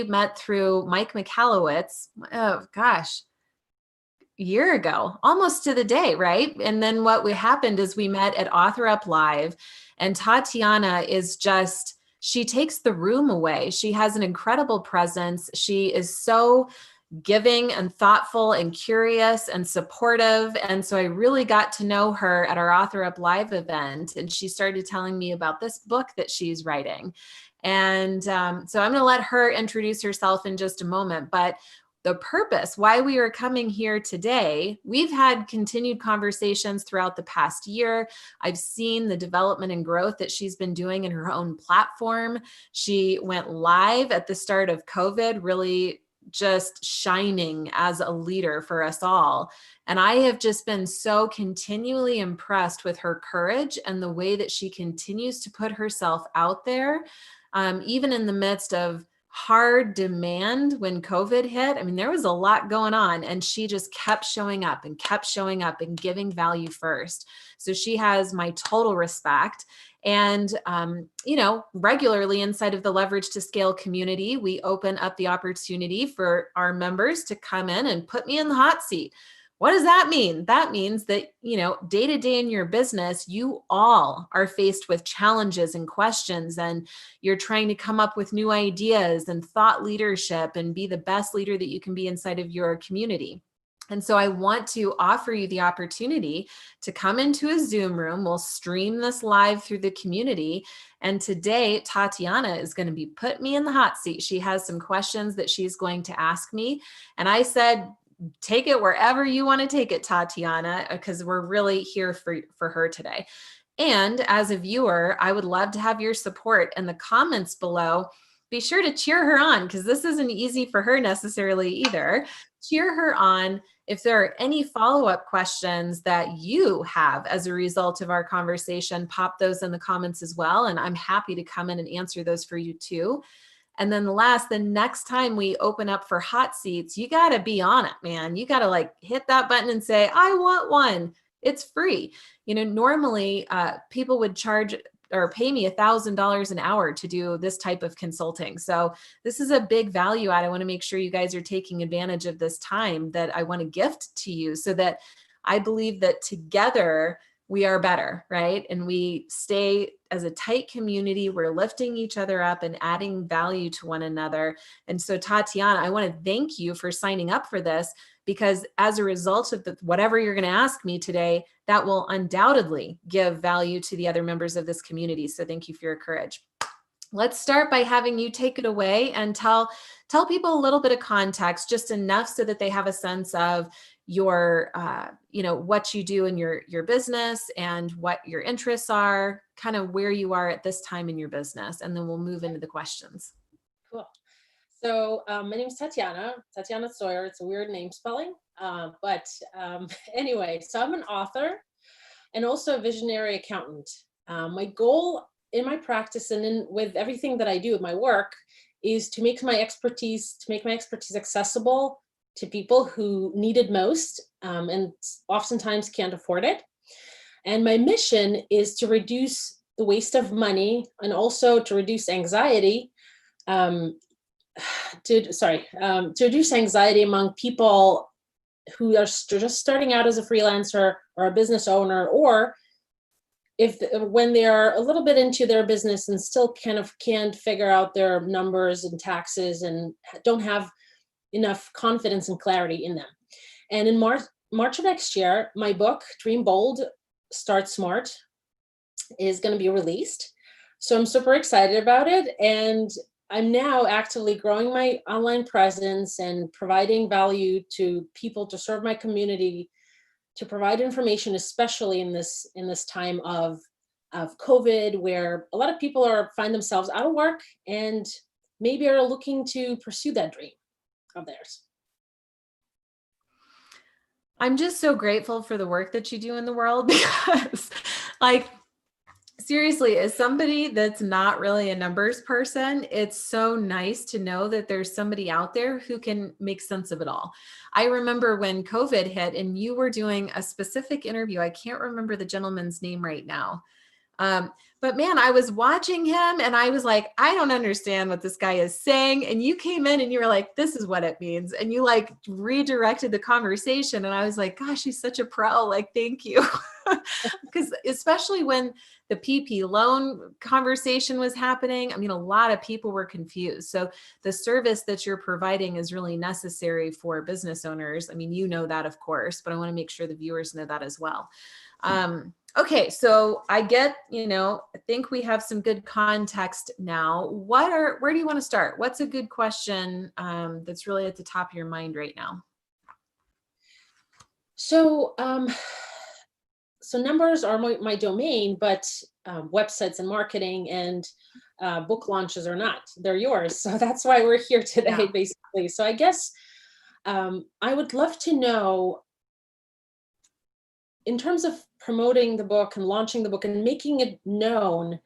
met through Mike Michalowicz, oh gosh, a year ago, almost to the day, right? And then what happened is we met at Author Up Live, and Tatiana is just, she takes the room away. She has an incredible presence. She is so giving and thoughtful and curious and supportive. And so I really got to know her at our Author Up Live event. And she started telling me about this book that she's writing. And so I'm going to let her introduce herself in just a moment. But the purpose, why we are coming here today, we've had continued conversations throughout the past year. I've seen the development and growth that she's been doing in her own platform. She went live at the start of COVID, really just shining as a leader for us all. And I have just been so continually impressed with her courage and the way that she continues to put herself out there, even in the midst of hard demand when COVID hit. I mean, there was a lot going on, and she just kept showing up and giving value first. So she has my total respect. And, regularly inside of the Leverage to Scale community, we open up the opportunity for our members to come in and put me in the hot seat. What does that mean? That means that, day to day in your business, you all are faced with challenges and questions, and you're trying to come up with new ideas and thought leadership and be the best leader that you can be inside of your community. And so I want to offer you the opportunity to come into a Zoom room. We'll stream this live through the community. And today, Tatiana is going to be put me in the hot seat. She has some questions that she's going to ask me. And I said, take it wherever you want to take it, Tatiana, because we're really here for her today. And as a viewer, I would love to have your support in the comments below. Be sure to cheer her on, because this isn't easy for her necessarily either. Cheer her on. If there are any follow-up questions that you have as a result of our conversation, pop those in the comments as well. And I'm happy to come in and answer those for you too. And then the next time we open up for hot seats, you got to be on it, man. You got to hit that button and say, I want one. It's free. Normally people would charge or pay me $1,000 an hour to do this type of consulting. So this is a big value add. I want to make sure you guys are taking advantage of this time that I want to gift to you, so that I believe that together we are better, right? And we stay as a tight community. We're lifting each other up and adding value to one another. And so Tatiana, I want to thank you for signing up for this, because as a result of whatever you're going to ask me today, that will undoubtedly give value to the other members of this community. So thank you for your courage. Let's start by having you take it away and tell people a little bit of context, just enough so that they have a sense of your, what you do in your business and what your interests are, kind of where you are at this time in your business. And then we'll move into the questions. Cool. So my name is Tatiana Tsoir. It's a weird name spelling. Anyway, so I'm an author and also a visionary accountant. My goal in my practice and with everything that I do with my work is to make my expertise accessible to people who need it most, and oftentimes can't afford it. And my mission is to reduce the waste of money and also to reduce anxiety, to reduce anxiety among people who are just starting out as a freelancer or a business owner, or when they are a little bit into their business and still kind of can't figure out their numbers and taxes and don't have enough confidence and clarity in them. And in March of next year, my book, Dream Bold, Start Smart, is going to be released. So I'm super excited about it. And I'm now actively growing my online presence and providing value to people to serve my community, to provide information, especially in this time of COVID, where a lot of people find themselves out of work and maybe are looking to pursue that dream of theirs. I'm just so grateful for the work that you do in the world, because seriously, as somebody that's not really a numbers person, it's so nice to know that there's somebody out there who can make sense of it all. I remember when COVID hit and you were doing a specific interview. I can't remember the gentleman's name right now. But man, I was watching him and I was like, I don't understand what this guy is saying. And you came in and you were like, this is what it means. And you like redirected the conversation. And I was like, gosh, he's such a pro. Like, thank you. Because especially when the PP loan conversation was happening, I mean, a lot of people were confused. So the service that you're providing is really necessary for business owners. I mean, you know that, of course, but I want to make sure the viewers know that as well. Okay, so I get, I think we have some good context now. Where do you want to start? What's a good question that's really at the top of your mind right now? So, so numbers are my domain, but websites and marketing and book launches are not. They're yours. So that's why we're here today, basically. So I guess I would love to know, in terms of promoting the book and launching the book and making it known,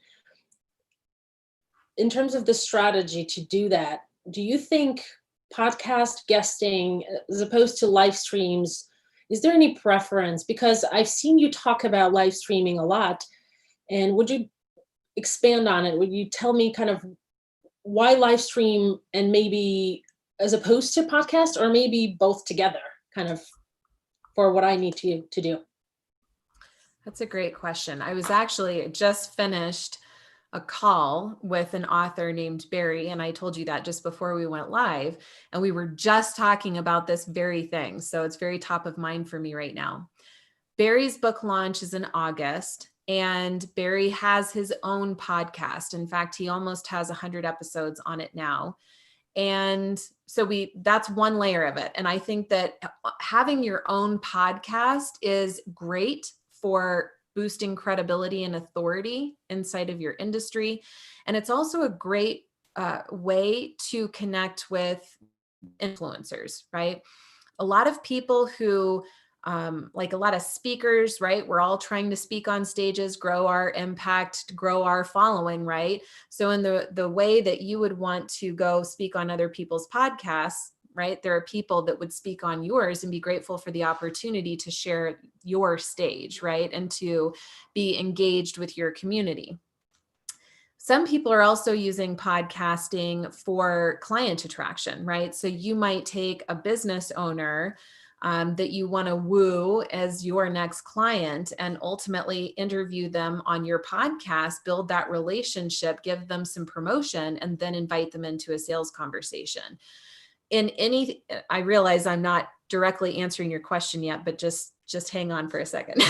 in terms of the strategy to do that, do you think podcast guesting as opposed to live streams, is there any preference? Because I've seen you talk about live streaming a lot, and would you expand on it? Would you tell me kind of why live stream and maybe as opposed to podcast, or maybe both together, kind of for what I need to do? That's a great question. I was actually just finished a call with an author named Barry, and I told you that just before we went live, and we were just talking about this very thing. So it's very top of mind for me right now. Barry's book launch is in August, and Barry has his own podcast. In fact, he almost has 100 episodes on it now. And so that's one layer of it. And I think that having your own podcast is great for boosting credibility and authority inside of your industry. And it's also a great way to connect with influencers, right? A lot of people who, like a lot of speakers, right? We're all trying to speak on stages, grow our impact, grow our following, right? So in the way that you would want to go speak on other people's podcasts, right? There are people that would speak on yours and be grateful for the opportunity to share your stage, right? And to be engaged with your community. Some people are also using podcasting for client attraction, right? So you might take a business owner that you want to woo as your next client and ultimately interview them on your podcast, build that relationship, give them some promotion, and then invite them into a sales conversation. I realize I'm not directly answering your question yet, but just hang on for a second.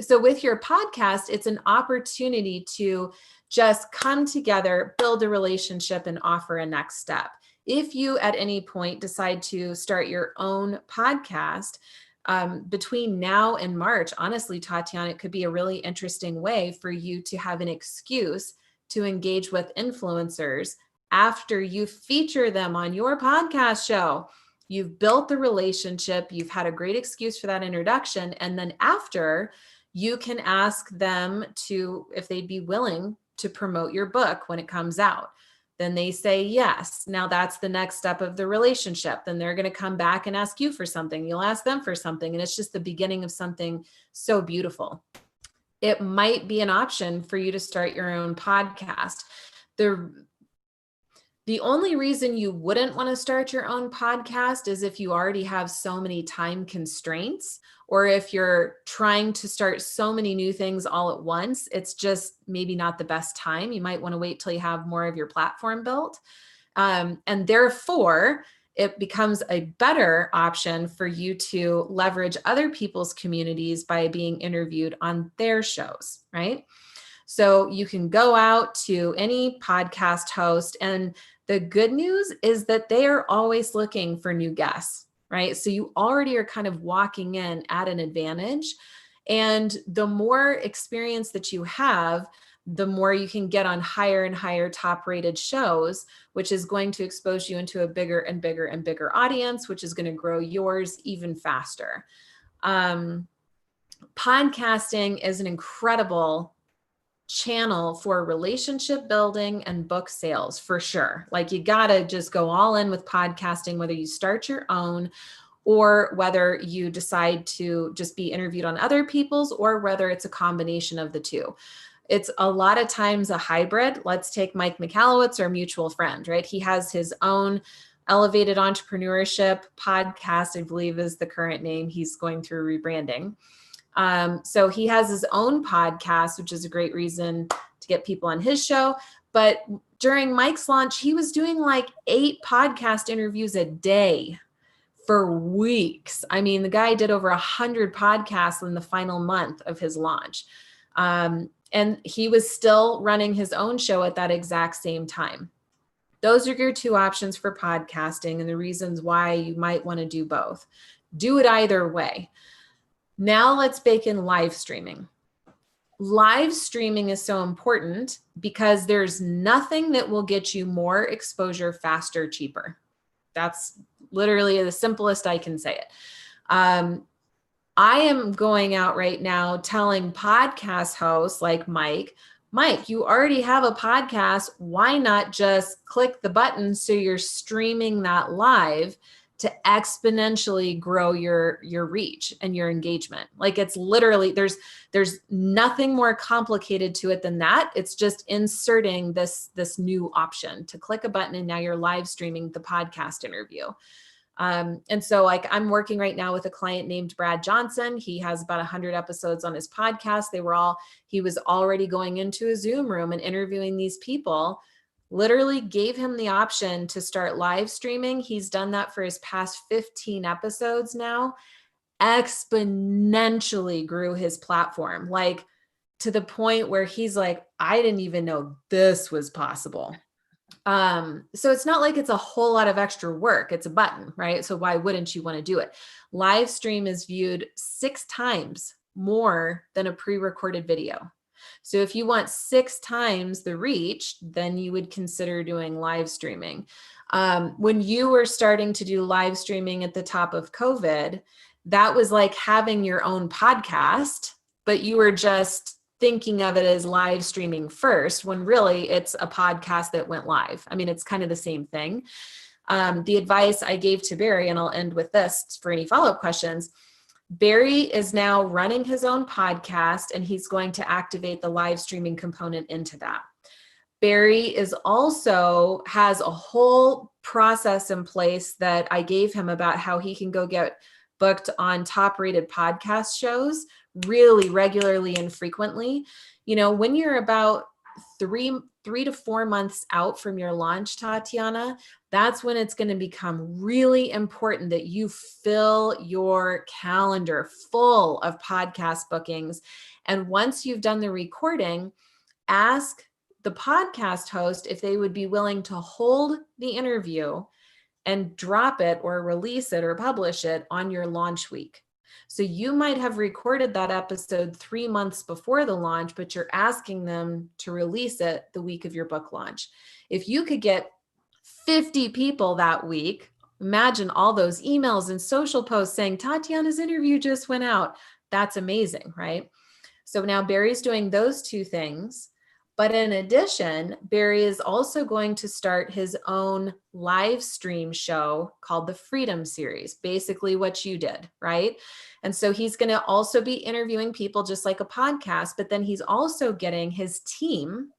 So with your podcast, it's an opportunity to just come together, build a relationship, and offer a next step. If you at any point decide to start your own podcast, between now and March, honestly, Tatiana, it could be a really interesting way for you to have an excuse to engage with influencers after you feature them on your podcast show. You've built the relationship, you've had a great excuse for that introduction, and then after, you can ask them if they'd be willing to promote your book when it comes out. Then they say yes. Now that's the next step of the relationship. Then they're going to come back and ask you for something. You'll ask them for something, and it's just the beginning of something so beautiful. It might be an option for you to start your own podcast. The only reason you wouldn't want to start your own podcast is if you already have so many time constraints, or if you're trying to start so many new things all at once. It's just maybe not the best time. You might want to wait till you have more of your platform built. And therefore, it becomes a better option for you to leverage other people's communities by being interviewed on their shows, right? So you can go out to any podcast host, and the good news is that they are always looking for new guests, right? So you already are kind of walking in at an advantage. And the more experience that you have, the more you can get on higher and higher top rated shows, which is going to expose you into a bigger and bigger and bigger audience, which is going to grow yours even faster. Podcasting is an incredible channel for relationship building and book sales for sure. Like, you got to just go all in with podcasting, whether you start your own or whether you decide to just be interviewed on other people's, or whether it's a combination of the two. It's a lot of times a hybrid. Let's take Mike Michalowicz, our mutual friend, right? He has his own Elevated Entrepreneurship podcast, I believe is the current name. He's going through rebranding. So he has his own podcast, which is a great reason to get people on his show. But during Mike's launch, he was doing like 8 podcast interviews a day for weeks. I mean, the guy did over 100 podcasts in the final month of his launch. And he was still running his own show at that exact same time. Those are your 2 options for podcasting and the reasons why you might want to do both. Do it either way. Now let's bake in live streaming. Live streaming is so important because there's nothing that will get you more exposure faster, cheaper. That's literally the simplest I can say it. I am going out right now telling podcast hosts like Mike, you already have a podcast. Why not just click the button so you're streaming that live to exponentially grow your reach and your engagement? Like, it's literally, there's nothing more complicated to it than that. It's just inserting this new option to click a button and now you're live streaming the podcast interview. And so like I'm working right now with a client named Brad Johnson. He has about 100 episodes on his podcast. He was already going into a Zoom room and interviewing these people. Literally gave him the option to start live streaming. He's done that for his past 15 episodes now. Exponentially grew his platform, like to the point where he's like, I didn't even know this was possible. So it's not like it's a whole lot of extra work. It's a button, right? So why wouldn't you want to do it? Live stream is viewed 6 times more than a pre-recorded video. So if you want 6 times the reach, then you would consider doing live streaming. When you were starting to do live streaming at the top of COVID, that was like having your own podcast, but you were just thinking of it as live streaming first, when really it's a podcast that went live. I mean, it's kind of the same thing. The advice I gave to Barry, and I'll end with this for any follow-up questions. Barry is now running his own podcast and he's going to activate the live streaming component into that. Barry has a whole process in place that I gave him about how he can go get booked on top rated podcast shows really regularly and frequently. You know, when you're about 3 to 4 months out from your launch, Tatiana, that's when it's going to become really important that you fill your calendar full of podcast bookings. And once you've done the recording, ask the podcast host if they would be willing to hold the interview and drop it or release it or publish it on your launch week. So you might have recorded that episode 3 months before the launch, but you're asking them to release it the week of your book launch. If you could get 50 people that week, imagine all those emails and social posts saying Tatiana's interview just went out. That's amazing, right? So now Barry's doing those 2 things. But in addition, Barry is also going to start his own live stream show called the Freedom Series, basically what you did, right? And so he's going to also be interviewing people just like a podcast, but then he's also getting his team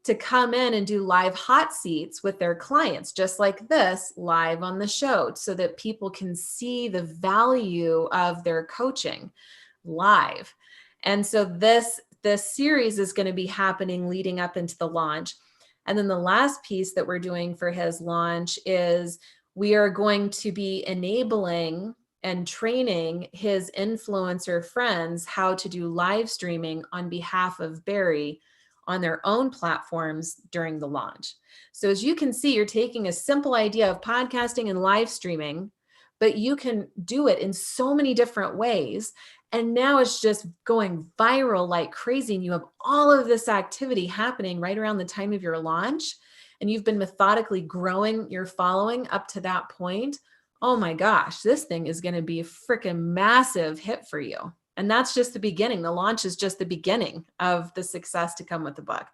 to come in and do live hot seats with their clients, just like this, live on the show, so that people can see the value of their coaching live. And so this series is going to be happening leading up into the launch. And then the last piece that we're doing for his launch is we are going to be enabling and training his influencer friends how to do live streaming on behalf of Barry on their own platforms during the launch. So as you can see, you're taking a simple idea of podcasting and live streaming, but you can do it in so many different ways. And now it's just going viral like crazy. And you have all of this activity happening right around the time of your launch. And you've been methodically growing your following up to that point. Oh my gosh, this thing is going to be a freaking massive hit for you. And that's just the beginning. The launch is just the beginning of the success to come with the book.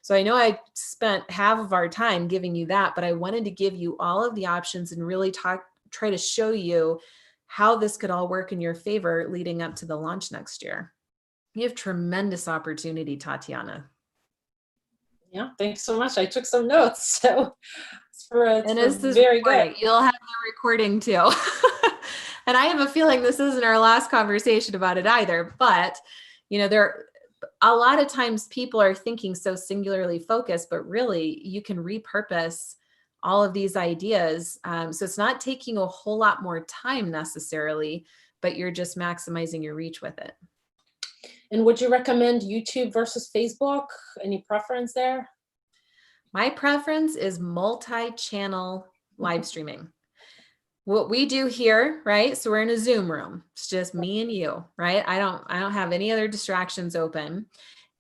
So I know I spent half of our time giving you that, but I wanted to give you all of the options and really try to show you how this could all work in your favor leading up to the launch next year. You have tremendous opportunity, Tatiana. Yeah, thanks so much. I took some notes, so it's very good. You'll have the recording too. And I have a feeling this isn't our last conversation about it either, but there a lot of times people are thinking so singularly focused, but really you can repurpose all of these ideas. So it's not taking a whole lot more time necessarily, but you're just maximizing your reach with it. And would you recommend YouTube versus Facebook? Any preference there? My preference is multi-channel live streaming. What we do here, right? So we're in a Zoom room. It's just me and you, right? I don't have any other distractions open.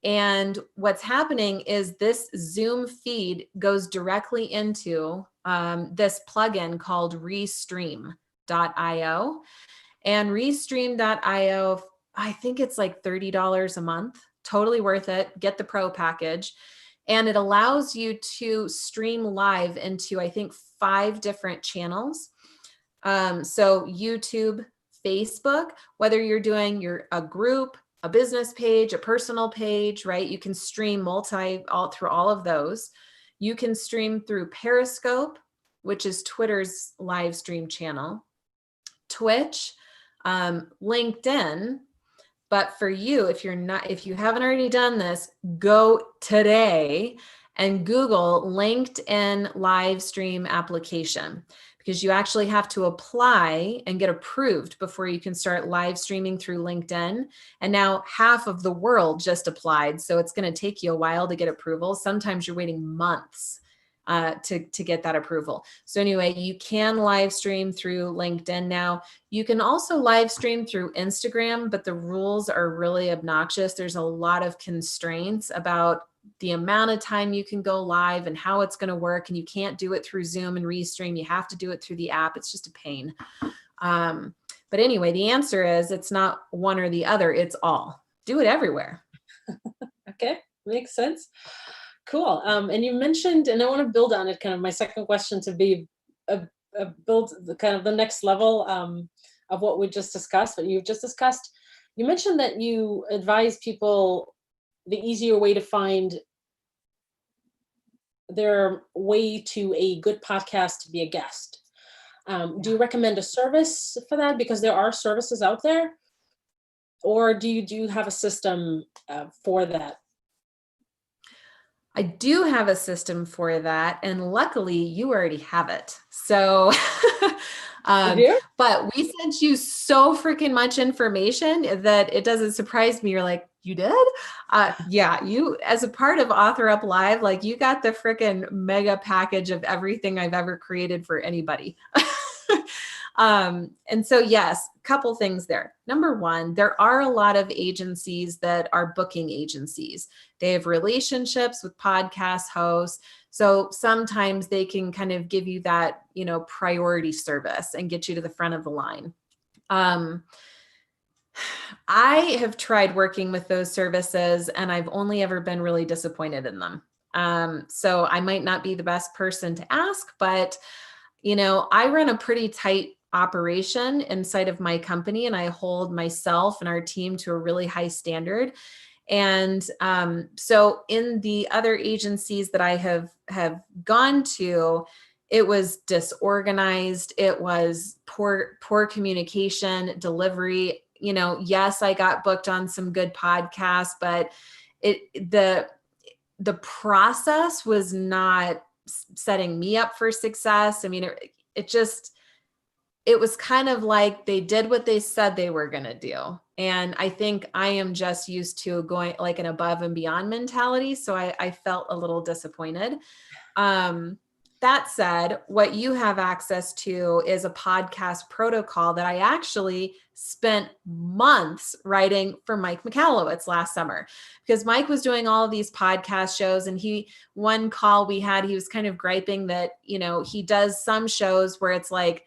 And what's happening is this Zoom feed goes directly into this plugin called Restream.io. And Restream.io, I think it's like $30 a month. Totally worth it. Get the pro package. And it allows you to stream live into, I think, 5 different channels. So YouTube, Facebook, whether you're doing a group, a business page, a personal page, right? You can stream through all of those. You can stream through Periscope, which is Twitter's live stream channel, Twitch, LinkedIn. But for you, if you haven't already done this, go today and Google LinkedIn live stream application, because you actually have to apply and get approved before you can start live streaming through LinkedIn. And now half of the world just applied. So it's going to take you a while to get approval. Sometimes you're waiting months to get that approval. So anyway, you can live stream through LinkedIn now. You can also live stream through Instagram, but the rules are really obnoxious. There's a lot of constraints about the amount of time you can go live and how it's going to work. And you can't do it through Zoom and Restream. You have to do it through the app. It's just a pain. But anyway, the answer is it's not one or the other. It's all. Do it everywhere. Okay, makes sense. Cool. And you mentioned, and I want to build on it, kind of my second question to be build the kind of the next level of what we just discussed, what you've just discussed. You mentioned that you advise people the easier way to find their way to a good podcast to be a guest. Do you recommend a service for that? Because there are services out there, or do you have a system for that? I do have a system for that, and luckily you already have it. So, but we sent you so freaking much information that it doesn't surprise me. You're like, you did? Yeah, you, as a part of Author Up Live, like you got the freaking mega package of everything I've ever created for anybody. And so, yes, couple things there. Number one, there are a lot of agencies that are booking agencies. They have relationships with podcast hosts. So sometimes they can kind of give you that, priority service and get you to the front of the line. I have tried working with those services and I've only ever been really disappointed in them. So I might not be the best person to ask, but I run a pretty tight operation inside of my company, and I hold myself and our team to a really high standard. And so in the other agencies that I have gone to, it was disorganized. It was poor communication, delivery. Yes, I got booked on some good podcasts, but the process was not setting me up for success. I mean, it was kind of like they did what they said they were going to do. And I think I am just used to going like an above and beyond mentality. So I felt a little disappointed. That said, what you have access to is a podcast protocol that I actually spent months writing for Mike Michalowicz last summer, because Mike was doing all of these podcast shows, and one call we had, he was kind of griping that, he does some shows where it's like,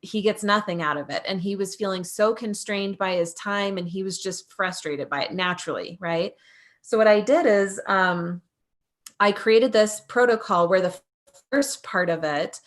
he gets nothing out of it. And he was feeling so constrained by his time, and he was just frustrated by it naturally. Right. So what I did is, I created this protocol where the first part of it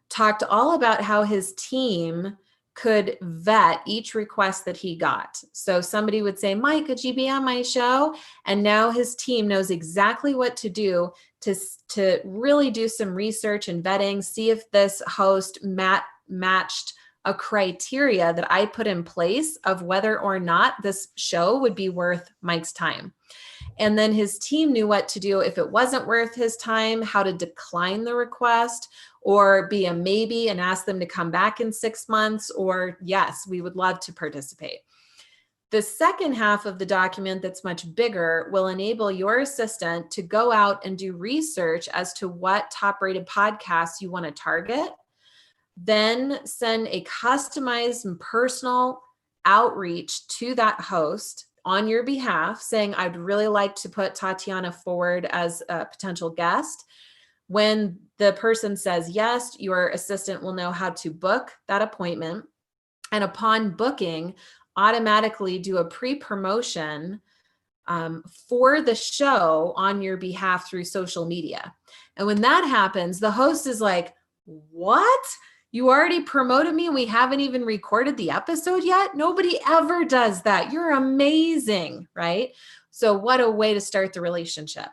talked all about how his team could vet each request that he got. So somebody would say, Mike, could you be on my show? And now his team knows exactly what to do to really do some research and vetting, see if this host matched a criteria that I put in place of whether or not this show would be worth Mike's time. And then his team knew what to do if it wasn't worth his time, how to decline the request, or be a maybe and ask them to come back in 6 months, or yes, we would love to participate. The second half of the document that's much bigger will enable your assistant to go out and do research as to what top-rated podcasts you want to target, then send a customized and personal outreach to that host on your behalf, saying, I'd really like to put Tatiana forward as a potential guest. When the person says yes, your assistant will know how to book that appointment. And upon booking, automatically do a pre-promotion for the show on your behalf through social media. And when that happens, the host is like, what? You already promoted me and we haven't even recorded the episode yet? Nobody ever does that. You're amazing, right? So what a way to start the relationship.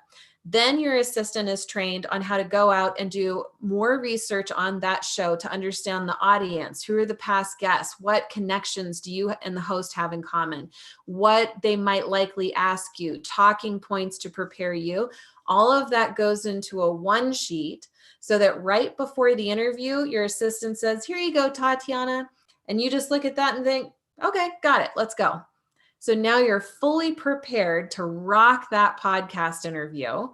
Then your assistant is trained on how to go out and do more research on that show to understand the audience. Who are the past guests? What connections do you and the host have in common? What they might likely ask you, talking points to prepare you. All of that goes into a one sheet so that right before the interview, your assistant says, here you go, Tatiana. And you just look at that and think, okay, got it. Let's go. So now you're fully prepared to rock that podcast interview.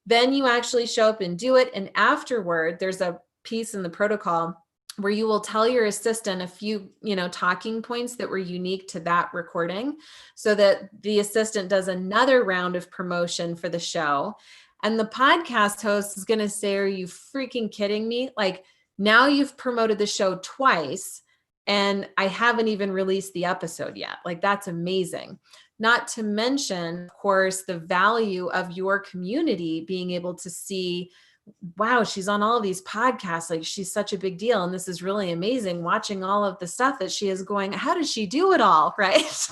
Then you actually show up and do it. And afterward, there's a piece in the protocol where you will tell your assistant a few, talking points that were unique to that recording so that the assistant does another round of promotion for the show. And the podcast host is going to say, are you freaking kidding me? Like, now you've promoted the show twice and I haven't even released the episode yet. Like, that's amazing. Not to mention, of course, the value of your community being able to see, wow, she's on all of these podcasts. Like, she's such a big deal. And this is really amazing watching all of the stuff that she is going, how does she do it all? Right.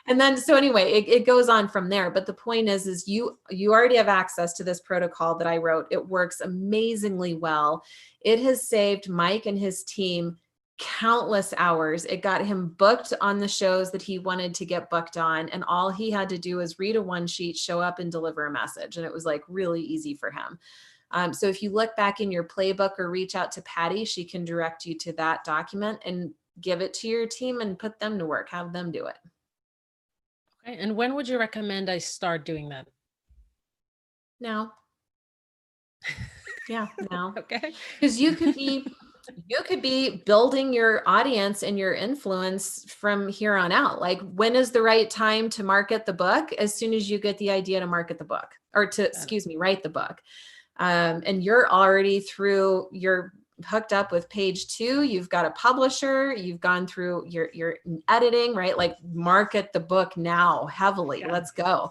And then, so anyway, it goes on from there. But the point is you already have access to this protocol that I wrote. It works amazingly well. It has saved Mike and his team countless hours. It got him booked on the shows that he wanted to get booked on. And all he had to do was read a one sheet, show up and deliver a message. And it was like really easy for him. So if you look back in your playbook or reach out to Patty, she can direct you to that document and give it to your team and put them to work, have them do it. Okay. And when would you recommend I start doing that? Now. Yeah, now. Okay. Because you could be building your audience and your influence from here on out. Like, when is the right time to market the book? As soon as you get the idea to market the book or to, write the book. And you're already you're hooked up with page 2. You've got a publisher. You've gone through your editing, right? Like, market the book now heavily. Yeah. Let's go.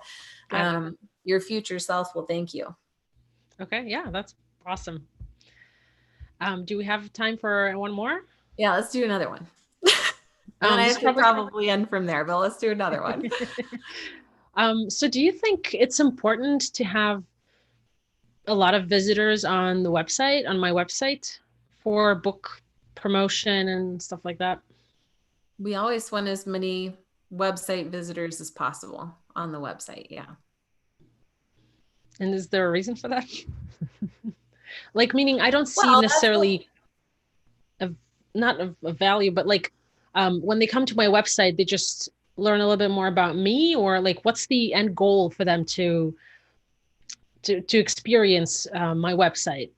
Your future self will thank you. Okay. Yeah, that's awesome. Do we have time for one more? Yeah, let's do another one. And I should probably end from there, but let's do another one. So do you think it's important to have a lot of visitors on the website, on my website, for book promotion and stuff like that? We always want as many website visitors as possible on the website. Yeah. And is there a reason for that? Like, meaning I don't see necessarily not a value, but like when they come to my website, they just learn a little bit more about me, or like, what's the end goal for them to experience my website?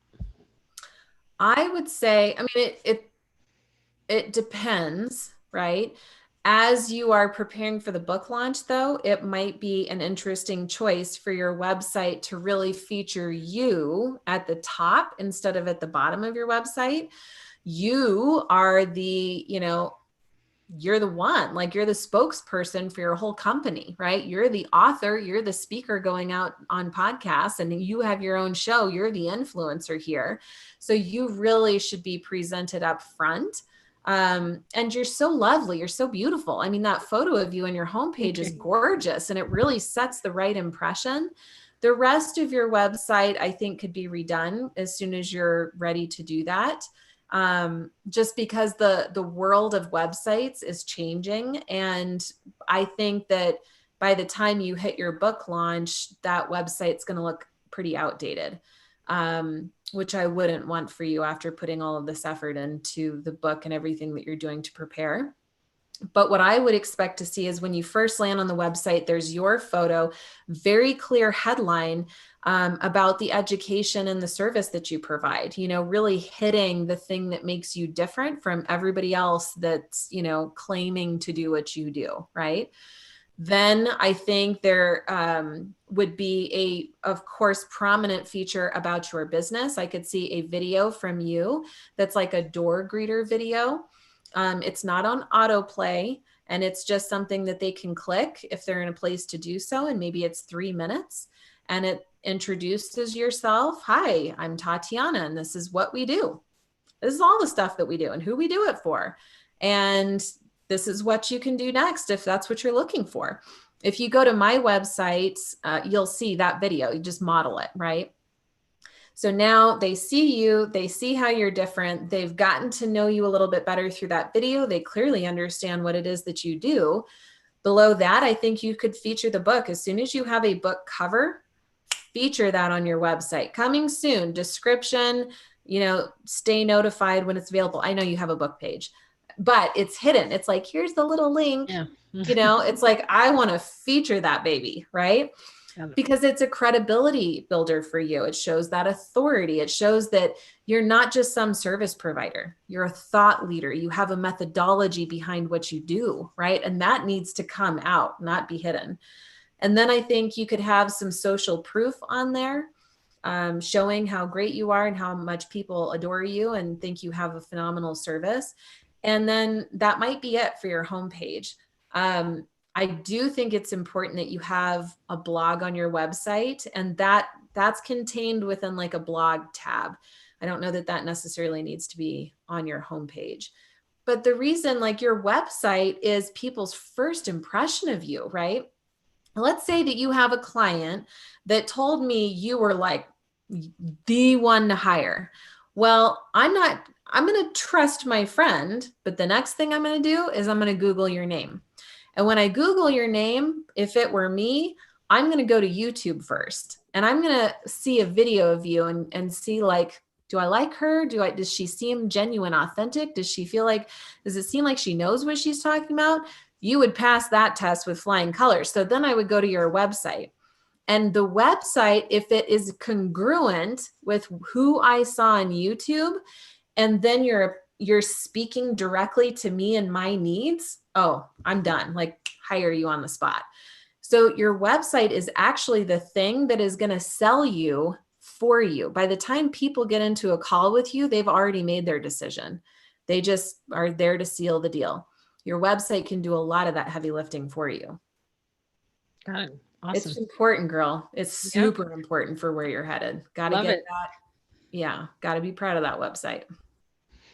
I would say, I mean, it depends, right? As you are preparing for the book launch, though, it might be an interesting choice for your website to really feature you at the top instead of at the bottom of your website. You are you're the one, like, you're the spokesperson for your whole company, right? You're the author, you're the speaker going out on podcasts, and you have your own show. You're the influencer here. So you really should be presented up front. And you're so lovely. You're so beautiful. I mean, that photo of you on your homepage is gorgeous, and it really sets the right impression. The rest of your website, I think, could be redone as soon as you're ready to do that. Just because the world of websites is changing. And I think that by the time you hit your book launch, that website's going to look pretty outdated, which I wouldn't want for you after putting all of this effort into the book and everything that you're doing to prepare. But what I would expect to see is when you first land on the website, there's your photo, very clear headline about the education and the service that you provide, you know, really hitting the thing that makes you different from everybody else that's, you know, claiming to do what you do, right? Then I think there would be of course, prominent feature about your business. I could see a video from you that's like a door greeter video. It's not on autoplay, and it's just something that they can click if they're in a place to do so. And maybe it's 3 minutes, and it introduces yourself. Hi, I'm Tatiana, and this is what we do. This is all the stuff that we do and who we do it for. And this is what you can do next if that's what you're looking for. If you go to my website, you'll see that video. You just model it, right? So now they see you, they see how you're different. They've gotten to know you a little bit better through that video. They clearly understand what it is that you do. Below that, I think you could feature the book. As soon as you have a book cover, feature that on your website. Coming soon, description, you know, stay notified when it's available. I know you have a book page, but it's hidden. It's like, here's the little link, you know, it's like, I want to feature that baby, right? Because it's a credibility builder for you. It shows that authority. It shows that you're not just some service provider. You're a thought leader. You have a methodology behind what you do, right? And that needs to come out, not be hidden. And then I think you could have some social proof on there, showing how great you are and how much people adore you and think you have a phenomenal service. And then that might be it for your homepage. I do think it's important that you have a blog on your website, and that's contained within like a blog tab. I don't know that that necessarily needs to be on your homepage. But the reason, like, your website is people's first impression of you, right? Let's say that you have a client that told me you were like the one to hire. Well, I'm going to trust my friend, but the next thing I'm going to do is I'm going to Google your name. And when I Google your name, if it were me, I'm going to go to YouTube first, and I'm going to see a video of you and see, like, do I like her? Does she seem genuine, authentic? Does it seem like she knows what she's talking about? You would pass that test with flying colors. So then I would go to your website, and the website, if it is congruent with who I saw on YouTube, and then you're speaking directly to me and my needs, oh, I'm done. Like, hire you on the spot. So your website is actually the thing that is going to sell you for you. By the time people get into a call with you, they've already made their decision. They just are there to seal the deal. Your website can do a lot of that heavy lifting for you. Got it. Awesome. It's important, girl. It's super important for where you're headed. Got to get that. Yeah. Got to be proud of that website.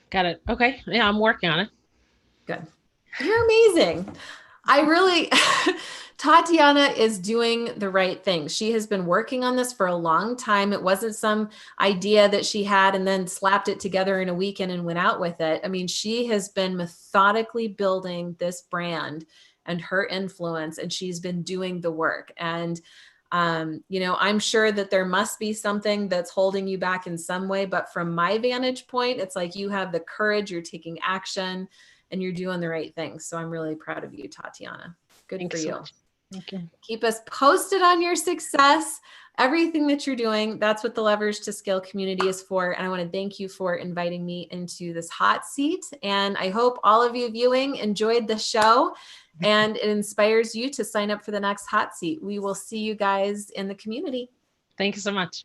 Got it. Okay. Yeah, I'm working on it. Good. You're amazing. Tatiana is doing the right thing. She has been working on this for a long time. It wasn't some idea that she had and then slapped it together in a weekend and went out with it. I mean, she has been methodically building this brand and her influence, and she's been doing the work. And you know, I'm sure that there must be something that's holding you back in some way, but from my vantage point, it's like you have the courage, you're taking action, and you're doing the right thing. So I'm really proud of you, Tatiana. Good for you. Thank you. Keep us posted on your success, everything that you're doing. That's what the Leverage to Scale community is for. And I want to thank you for inviting me into this hot seat. And I hope all of you viewing enjoyed the show and it inspires you to sign up for the next hot seat. We will see you guys in the community. Thank you so much.